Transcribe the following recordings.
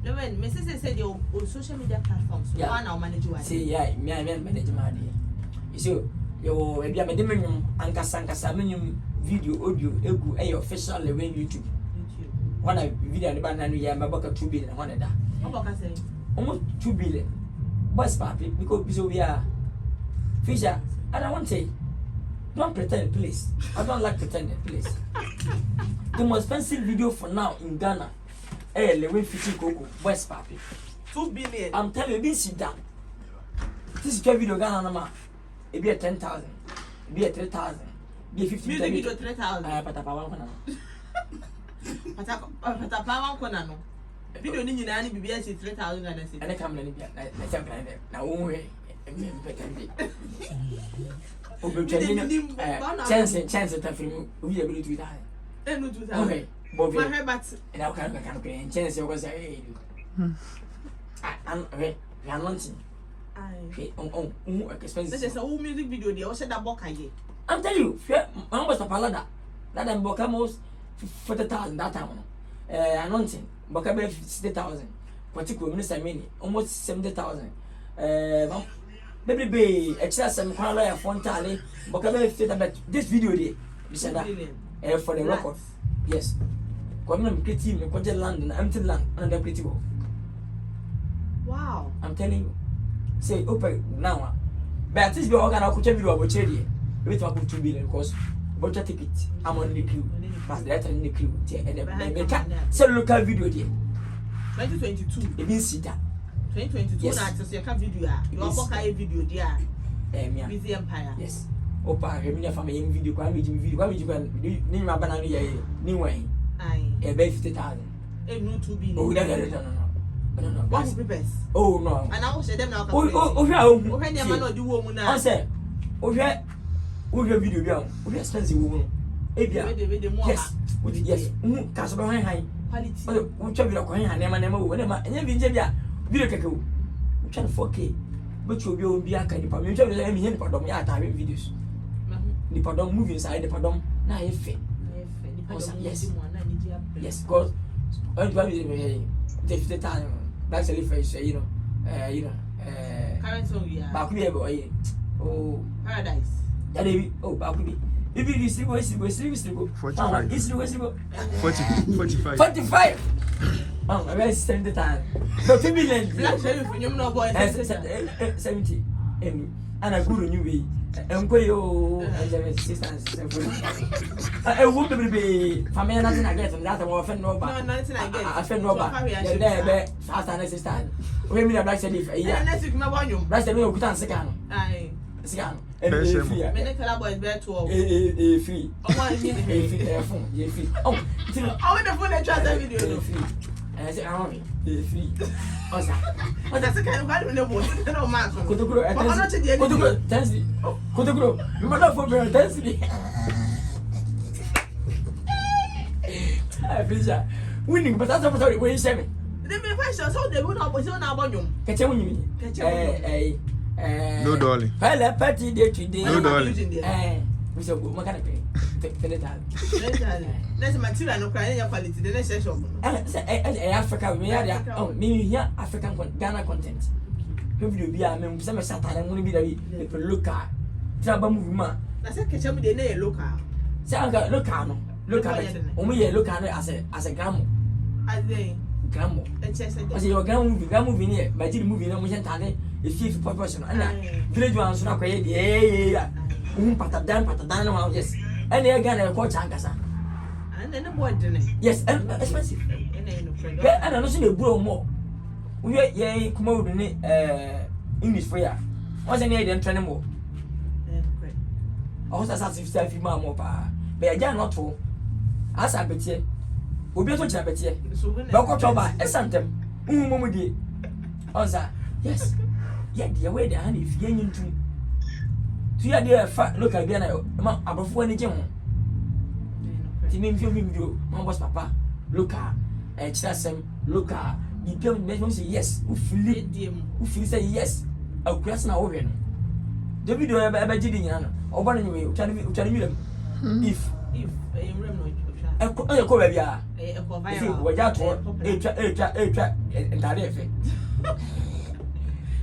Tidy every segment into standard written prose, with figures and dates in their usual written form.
No, when Mrs. said your social media platforms, one now manage one. See, yeah, me, I manage my idea. You see, you maybe I'm a demon, Nkansah video, audio, egu, official Lilwin YouTube. One video the banana, yeah, my bucket 2 billion, one of that. How about I say? Almost 2 billion. What's papi? Because we are Felicia, I don't want to say, don't pretend, please. I don't like pretending, please. The most expensive video for now in Ghana, Lilwin Fiti Coco, West Papi. 2 billion. I'm telling you, this is down. This is video Ghana, it be a 10,000, it be a 3,000, be a 50,000. Music video 3,000. Patapa one no. Video ni nyina ni bibia si 3,000 Ghana cedi. Ane kam na ni bia na champion na wo we me petande. Obetwani chance ta film obi ya bi 2,000. No 2,000. Okay. Bobi. My but Na kan chance yo go say okay, we are launching. Expensive. This is a music video there. O say that boka ye. I'm telling you, I was a palada. That them boka almost 40,000 that time. Announcing boka be 60,000. Particular minister mini almost 70,000. Baby extra some kwala fontale boka be 50,000. This video there, this and that. For the record. Yes. Come creative, me project land and empty land and the pretty. Wow. I'm telling you. Say open now. But at least we are gonna video about charity. We talk about 2 billion because budget ticket. I'm on the queue. But the other in the queue. And the sell local video there. 2022. It means see that. 2022. Yes. Access your video. You are boka video there. Weezy Empire. Yes. Opa, remember from my video. Kwa video. Ni mabana ni ye. Ni way. Aye. 50,000. No 2 billion. Oh, no. No. What papers? Oh no. And I will say them now. Oh, when the man do woman now. I say, video biya. Expensive woman. Yes. Yes. Kaso ba high. Quality. We try video ko high nema wo. Nema enya bi nje bia. Video keke wo. We try 4K. But you be bi aka nipa. Me try video me nipa dom ya ta videos. Nipa dom movie inside nipa dom na ye fe. Yes. Yes, because all the video me the time. That's a face, current song, yeah. Bakubi, oh, Paradise. Oh, Bakubi. If you still go, 45. Oh, I will spend the time. So 2 million. You know, boy, 70. And I go to New Way. And go your assistance. I wouldn't be familiar nothing I get from that. I offend no, nothing I get. I offend no, but fast and assistant. We mean a black said if a year. Black said no, put on second. Aye, second. And many boys bear to a free. Oh, I the phone and try that video. I said, I'm free. What's that's the kind of value no more. No man. Kotokuro, Tennessee. Kotokuro, you mother for me, Tennessee. Felicia, winning, but that's what you say. They may find so they will not position our volume. Catch you. No darling. Well, party day today. No darling. We said, what can I pay? That's material no crying quality. The next session. Africa, we are oh, me here African Ghana content. People be a member, some Saturday morning be the local. Traba movement. That's a catch up with the local. Say, I got local. Only a local as a gramo. As they gramo. I say, your grandma moving here, by the movie, no, we can't tell it. It's 50 proportion. And village ones not quite, yeah. Patadan, yes. And they are gonna coach Ankasa. And then the boy didn't. Yes, and expensive. And I don't see the bro more. We are ye come out in English for ya. What's any idea training more? I was as if self more pa. But I dare not for. As I bet ye. We be so chabet ye. Local trouble, a santem. Mumudi. Oza. Yes. Yet the way the hand if ye into. So you are fat look again above one gem. Timmy video, Mamba's papa, look at Chasem, look at you don't make me say yes, who say yes, I'll cross now over. The video ever did in or one way, tell me if e ko ba bia e ko viral si wo ja to etwa entare efe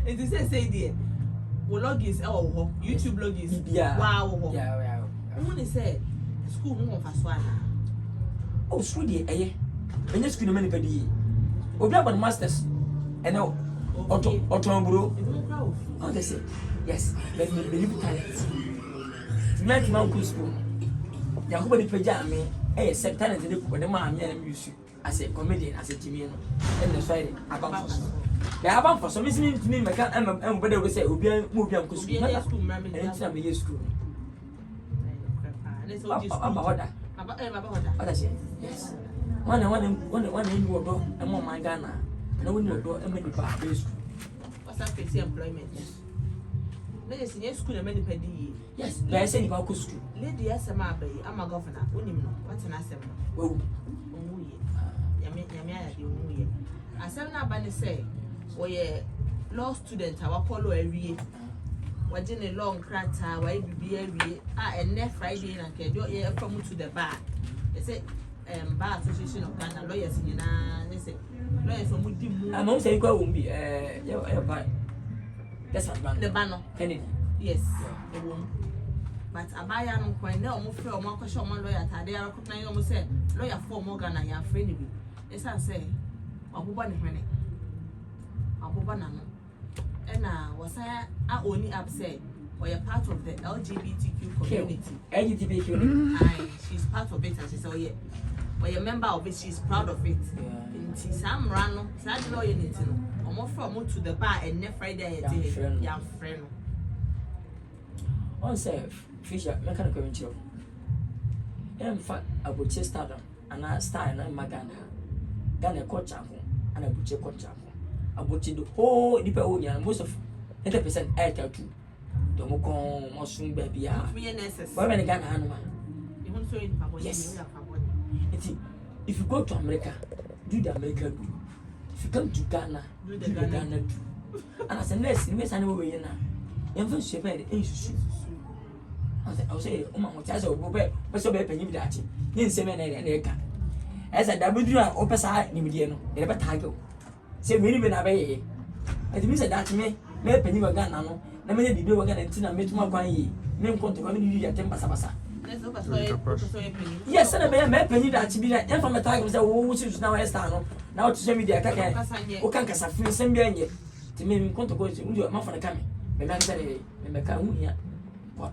it is say there wo logins e wo YouTube logins wow wo yeah who they say school no fa so ana oh school dey enye school no many pedi obi about masters and Otombro. Oh, they say, yes, let me believe talent. Tonight, my uncle school. Yakuba Pajami, except talent in the man and music as a comedian, as a Jimmy, and the Friday about us. They are about for some listening to me, my cat, and whether we say, we'll be moving to school, and some years school. About that. What I say, yes. One in your door, and more my Ghana. No one will go and make it back. What's up with employment? There is a school and many pedi. Yes, but I say about school. Lady Asama Bay, I'm a governor. What's an assembly? Oh, Yamia, I said, now, Bunny say, we law student, our follow every year. What in a long crater, why be every year? And next Friday, and can do a come to the bar. They say, Bar Association of Ghana lawyers in they say. I'm also saying, won't be that's what the banner. Kennedy. Yes, the woman. But I buy a coin now, more for more question, one lawyer. They are recognizing almost said, lawyer for Morgan, I am friendly. Yes, I say, Abubani Honey. Abubanano. And was I only upset or you're part of the LGBTQ community? LGBTQ. She's part of it, and she said, oh, yeah. Or you're a member of it, she's proud of it. Some run, sad lawyer, or more from to the bar and never Friday, young friend. On say, Felicia, mechanical venture. In fact, I would just start and I start and my Ghana coach and I would check coach. I would the whole Nipa most of 80% air to the Mokon, Mosun baby. Why when Ghana animal? Yes. If you go to America, do the American do. If you come to Ghana, do the Ghana do. And as a nurse, you may say, "No, you're not." You're very sure that it's I'll say, "Oh my God, I will but so bad, you that. You say, man, and they can." As a W, open side, Nimidiano, never title. Say, really, when I pay. It means that me, may penny were Ghana, no, never did you again until I met my guy. Name conto, I mean, you attend Basabasa. Yes, and I may penny that to be that from the time was a woman who's now a star. Now to send me the attack, who can't cast a free send me to me conto go to your mouth for the coming. The man said, I'm here.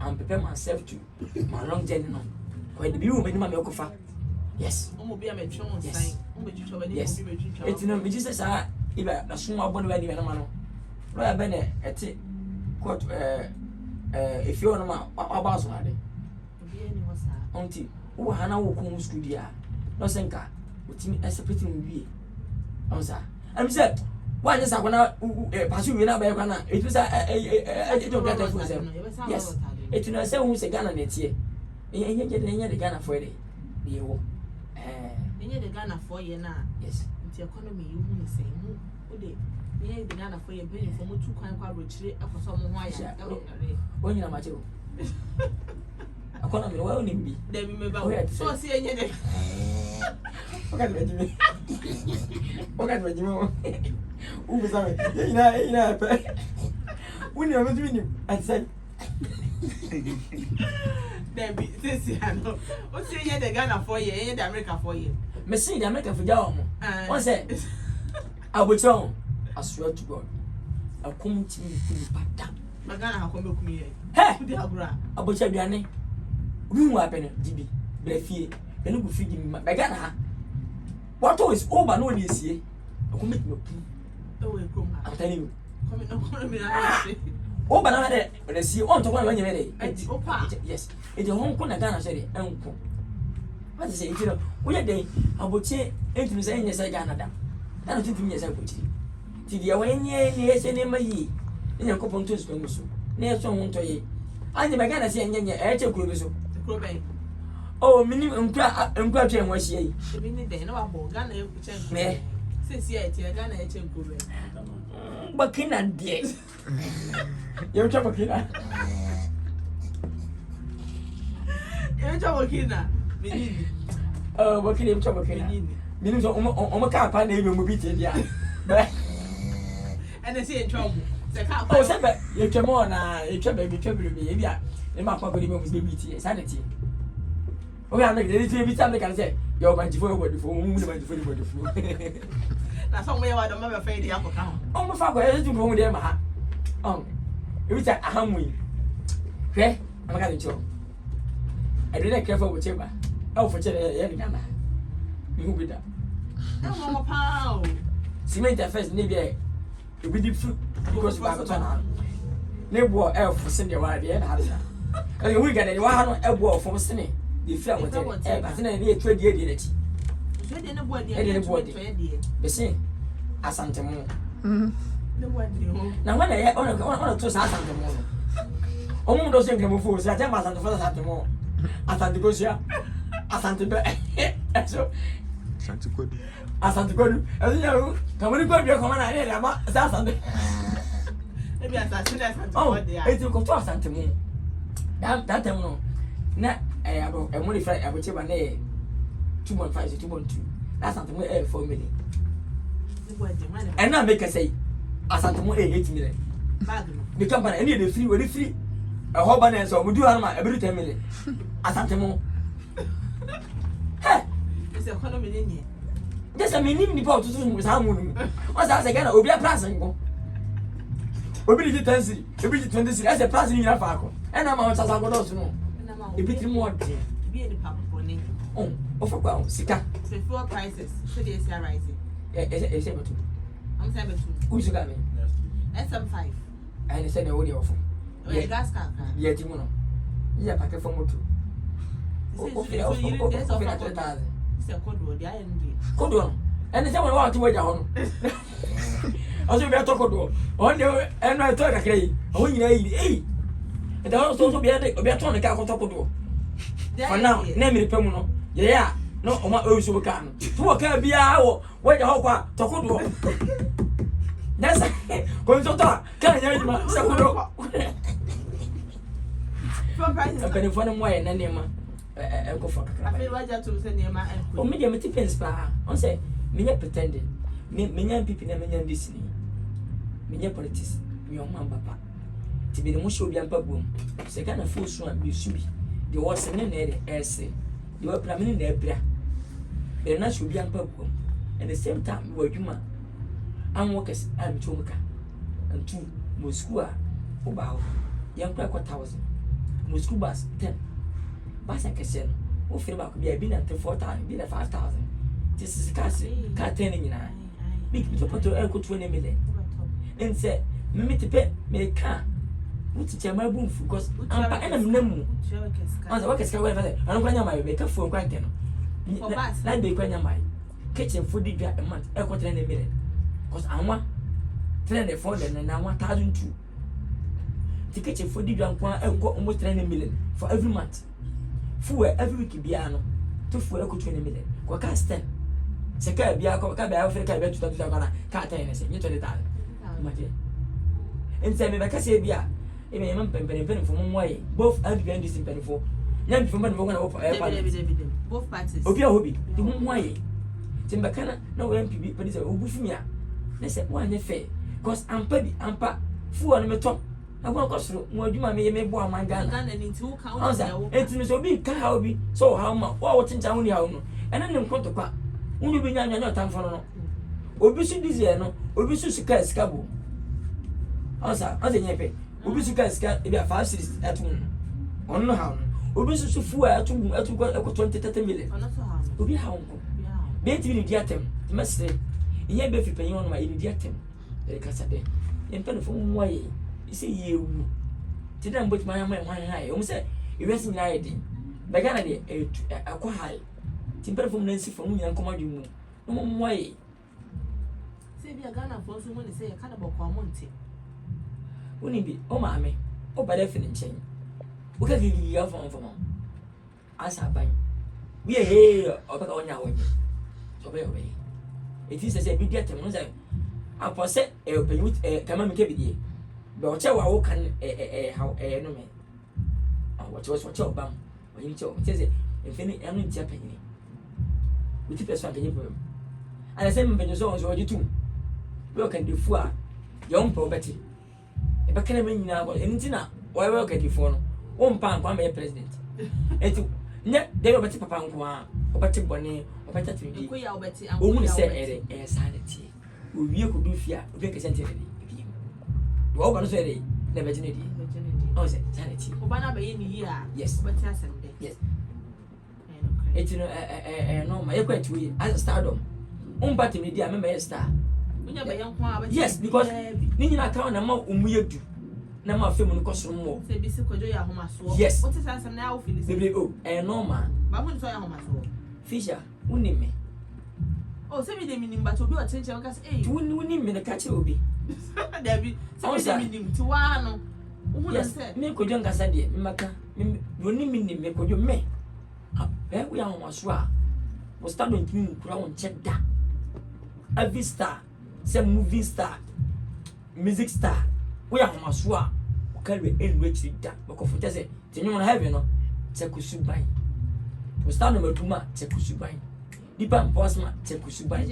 I'm preparing myself to my long journey. When the view made my milk. Yes, yes, it's no business. If a small body ready, and a man, Royal Bennett, at it, quote, if you're no about auntie, who Hannah will come studio. No senka, with me as a pretty movie. Answer. I'm said, why is I want to pursue you now by Ghana? It was a don't get it for them. Yes, it's not say who's a Ghana next year. You get the Ghana for it. You the Ghana for you now. Yes, it's the economy you will say. You the Ghana for your penny for 2 coin rich for some wire. When you're mature. I can't be well in me. Then remember, so see anything. Okay, who was I? When you're between him, I said, there be this year. What's the Ghana for you, the America for you? Missing the America for y'all. What's that? I will tell. I swear to God. I'll come to me back. My Ghana, how come you come here? Hey, I will tell you. We will happen, DB, Bleffy, and you will feed me. My Ghana. What is over no this year? I will make no poo. I'm telling you. Oh, but I had a see on to one when you're ready. Yes, it's a home corner Ghana said it. Uncle. What is it? You know, we are day. I would say, ain't you saying yes, I Canada. I don't think me as I put you. Did you win yes, and in my ye? In your couple to swim so. Near someone to ye. I never Ghana say, and yet, I could so. Oh, minimum and was ye. The minute they know about Ghana, me. Since yet, you're Ghana, but can I dear? You're trouble killer. You're trouble killer. working in trouble. Meaning, on can't find even movie. And they say trouble. Oh, Sabbath, you come on, you trouble me. Yeah, the map of the movie BT, sanity. Oh, I'm making it every time they can say, you're my devoted for whom you went for the food. That's somewhere I don't remember fade the apple count. Oh, my father, I didn't go with them. Every time I ham win. Okay, I'm going to show. I didn't care for whichever. Oh, for Ghana. You with that. No, pow. Cement the first navy. You be the fruit because you have a ton. Neighbor elf for Cindy while the end has that. And we get a 100 elbow from Cindy. The film was a 20 years. The same as Santamo. Now, when I want to Santamo, almost doesn't come before, so I tell my son to follow Santamo. I thought to go here. I thought to be so. Asante Kodu. As you know, come on, go to your command. I need a Sunday. Maybe I said, oh, it's a go to Asante Moon. That time, no. Now, I have a modified, I will take my name 2.5 to 2.2. That's something we have 4 million. And now make us say, Asante Moon 8 million. The company, any of the free, very free. A whole banner, so we do have my every 10 million. Asante Moon. Hey, it's a economy. Just a minimum report to do with how moon. What's that again? Will be a present. Will be the 10, will be the 20 as a present in your faculty. And I'm out as I would also know. A bit more. Be the papa for name. Oh, of Sika. Before prices, so they are rising. It's able to. I'm 7 2. Who's got me? SM5. And they said the audio of the gas car. Yeah, Timono. Yeah, packet for motor. It's a Kwadwo, the IND. Kwadwo. And the someone want to wait on. Also, we are talking Kwadwo. One day, and I thought I could. Oh, you know, and also be a tonic out of Kwadwo. For now, name it Pemono. Yeah, no, my own can. To a car be our wait the whole part to Kwadwo. That's going to talk. Can you hear my Sakuro? I'm going to find him way and then go for I feel like that to send you my oh, medium depends, pa. On say, me pretending. Me people never listening. Me politics, young man, papa. To be the most of your boom. Second, a full swamp be subi. The was in the essay. You were planning their prayer. They're not should be a boom. At the same time, you were human. I'm workers, I'm Choka. And 2, Moscow, Obao, young crack 1,000. Moscow bus 10. Basa kese no wo firi ba ko bia bi na 4,000 bi na 5,000 this is ka 10 nyina big poto e ko 20 million and say me tepe me ka wuti chama bumfu because ampa ena mnamu anza wakesi ka wewe anu kwanya mai be ka fo kwante no na be kwanya mai kitchen food dwa a month e ko 20 million because anwa 3 for the na 1,002 the kitchen food dwa kwa e ko almost 20 million for every month. Fuel every week biano to fuel ko 20 million ko ka stand se ka bia ko ka bia ofere ka bia 2,000 kana ka 10 se nye 20,000 imagine ense me ba ka se bia e me yam pempem fo mo waye both and this pempem fo nyam fo man fo na both parties obi a hobi di mo waye timba kana na wo MPB pedi se obufu mi a na se wo anye fair cause ampa fuel no me top I want to go more. You may boy my Ghana and two counts. It's so big, how be so how much? What in town, and then come to quack. Only be young and not time for no. Obisu this year, no, Obisu Scabo. Answer, I think you Obisu Scat, if you have 5 cities at home. On no how. Obisu Fu at 20-30 million. Obi how. Bait in the atom, you must say. Ye be paying on my idiot. The Cassade. In pen from way. Say you to them but my high. Say, you rest in idea. Begana a quite high. Timber from Nancy from me and command you. No more way. Say, be a Ghana for someone to say a cannibal community. Wouldn't be, oh, mammy, oh, by definite change. What can you give your phone for? As I buy. We are here on your way. Obey. It is a big get I possess a open with a common cavity. But what can how no man? What was what your bum when you talk? Says it, if any, I'm in Japan. with person can you problem. And the same when so you too. We can do for young poverty. If I can't mean now, anything why work at the phone. One pound, one may president. And they were better papa or better bonnet or better to be. Only say a sanity. We could do fear, make a sentence. You all say the virginity. Oh, sanity. Yes, but yes. It's no, my equity as a stardom. But media, I remember a star. Yes, because Nina count a more do. No more film cost more. Yes, what is answer now? Oh, and no man. But when I am Fisher, wouldn't me. Oh, send me the meaning, but to do attention because wouldn't mean a catch will be. There be something to one. Yes, me could young as I did, Maka, wouldn't mean me could you me. We are on Swa. Was starting to crown check that. Every star, some movie star, music star. We are on Swa. Can we enrich that? Because for say, you want to have you know, Tekusubai. We start number 2 ma, Tekusubai. Deepan Posma, Tekusubai.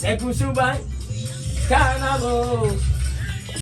Tekusubai, Carnival.